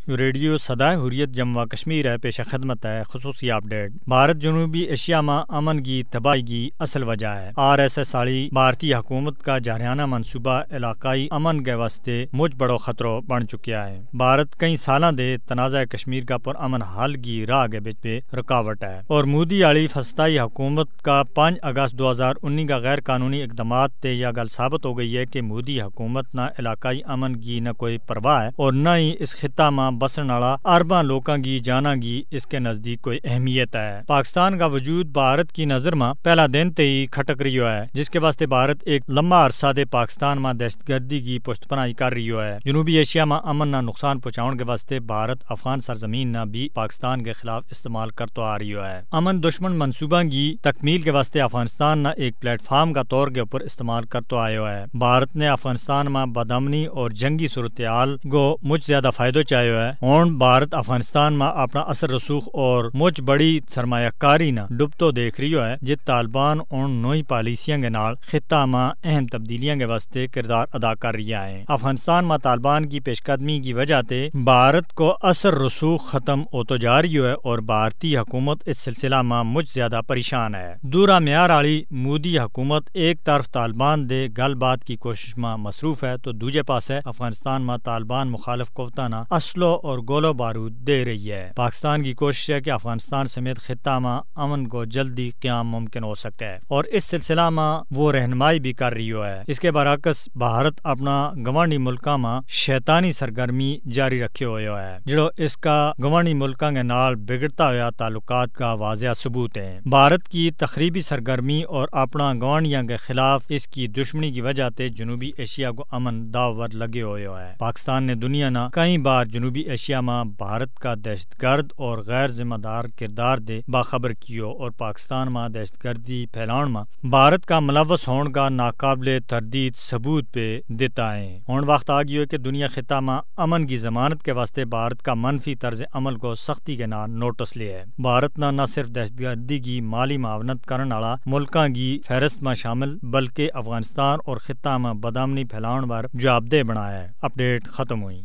Radio صدائے حریت جموں و کشمیر ہے پیش خدمت ہے خصوصی اپڈیٹ۔ بھارت جنوبی ایشیا میں امن کی تباہی کی اصل وجہ ہے۔ RSS آڑی بھارتی حکومت کا جارحانہ منصوبہ علاقائی امن کے واسطے مجھ بڑو خطرہ بن چکیا ہے۔ بھارت کئی سالاں دے تنازع کشمیر کا پر امن حل کی راہ کے بچ پہ رکاوٹ ہے، اور مودی آڑی فسطائی حکومت کا 5 اگست 2019 کا غیر قانونی اقدامات تے یہ گل ثابت ہو گئی ہے کہ مودی حکومت نہ علاقائی امن کی نہ کوئی پرواہ ہے، اور نہ ہی اس خطہ میں بسن والا ارباں لوکاں کی جاناں کی اس کے نزدیک کوئی اہمیت ہے۔ پاکستان کا وجود بھارت کی نظر میں پہلا دن تے ہی کھٹک رہی ہے، جس کے واسطے بھارت ایک لمبا عرصہ دے پاکستان میں دہشت گردی کی پشت پناہی کر رہی ہے۔ جنوبی ایشیا میں امن نہ نقصان پہنچاؤن کے واسطے بھارت افغان سرزمین نہ بھی پاکستان کے خلاف استعمال کرتا آ رہی ہے۔ امن دشمن منصوبہ کی تکمیل کے واسطے افغانستان نہ ایک پلیٹ فارم کا طور کے اوپر استعمال کرتا آیا ہے۔ بھارت نے افغانستان میں بدامنی اور جنگی صورتحال کو مجھ زیادہ فائدہ چاہیے ہے۔ ہن بھارت افغانستان میں اپنا اثر رسوخ اور مجھ بڑی سرمایہ کاری نہ ڈبتو دیکھ رہی ہے، جت طالبان ان نئی پالیسیاں کے نال خطہ میں اہم تبدیلیاں کے واسطے کردار ادا کر رہی ہیں۔ افغانستان میں طالبان کی پیش قدمی کی وجہ سے بھارت کو اثر رسوخ ختم ہوتا جا رہی ہے، اور بھارتی حکومت اس سلسلہ میں مجھ زیادہ پریشان ہے۔ دورہ معیار والی مودی حکومت ایک طرف طالبان دے گل بات کی کوشش میں مصروف ہے، تو دوجے پاسے افغانستان میں طالبان مخالف قوتاں نہ اسلحہ اور گولو بارود دے رہی ہے۔ پاکستان کی کوشش ہے کہ افغانستان سمیت خطہ میں امن کو جلدی قیام ممکن ہو سکے، اور اس سلسلہ میں وہ رہنمائی بھی کر رہی ہے۔ اس کے برعکس بھارت اپنا گوانڈی ملکاں میں شیطانی سرگرمی جاری رکھے ہوئے ہے، جو اس کا گوانڈی ملکاں کے نال بگڑتا ہوا تعلقات کا واضح ثبوت ہے۔ بھارت کی تخریبی سرگرمی اور اپنا گوانڈیاں کے خلاف اس کی دشمنی کی وجہ سے جنوبی ایشیا کو امن داور لگے ہوئے ہے۔ پاکستان نے دنیا نہ کئی بار جنوبی ایشیا میں بھارت کا دہشت گرد اور غیر ذمہ دار کردار دے باخبر کیو، اور پاکستان میں دہشت گردی پھیلاؤن میں بھارت کا ملوث ہون کا ناقابل تردید ثبوت پہ دیتا ہے۔ ہون وقت آ گئی ہے کہ دنیا خطہ میں امن کی ضمانت کے واسطے بھارت کا منفی طرز عمل کو سختی کے نال نوٹس لے ہے۔ بھارت نہ صرف دہشت گردی کی مالی معاونت کرنے والا ملکاں کی فہرست میں شامل، بلکہ افغانستان اور خطہ میں بدامنی پھیلاؤن پر جوابدہ بنایا ہے۔ اپڈیٹ ختم ہوئی۔